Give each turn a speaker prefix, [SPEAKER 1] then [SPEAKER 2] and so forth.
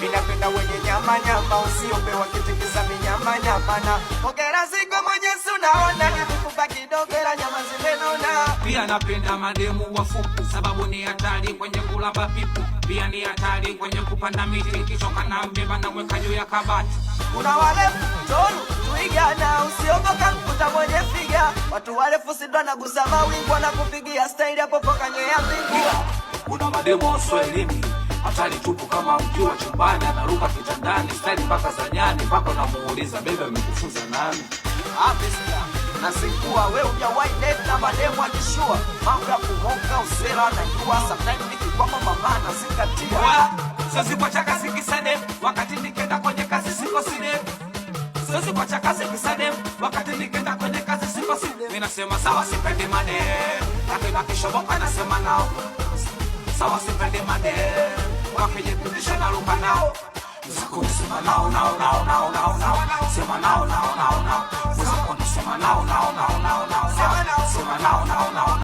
[SPEAKER 1] Ninapenda wenye nyama nyama, usiombe wakitikisa minyama nyama na pokera siku mwenyesu naona nikupa kidogo la nyama zimenona.
[SPEAKER 2] Pia napenda mademu wafupi sababu ni hatari kwenye kulamba pipu. Pia ni hatari kwenye kupanda miti kishoka na mbeba na mweka juu ya kabati.
[SPEAKER 1] Kuna wale tolu tuigana, usiogoka mkuta mwenye figa. Watu wale fusido na gusama wingu wana kupigia style hapo poka nye ya pingia.
[SPEAKER 2] Kuna mademu wa swahilini hatari tupu kama mkiwa chumbani anaruka kitandani style mpaka za nyani mpaka unamuuliza bebe amekufunza nani?
[SPEAKER 1] Abisla nasikuwa we ujawahi net na mademu akishua mambo ya kumoka usela na jua sometimes nikikwama mama na zingatia.
[SPEAKER 2] Sisi kwa chaka sikisade wakati nikenda kwenye kazi siko side. Sisi kwa chaka sikisade wakati nikenda kwenye kazi siko side. Mimi nasema sawa sipendi made lakini akishoboka nasema nao. Sawa sipendi made wakijipindisha na ruka nao. Mzako nisema nao nao nao nao nao nao. Sema nao nao nao nao. Mzako nisema nao nao nao nao nao. Sema nao nao nao nao.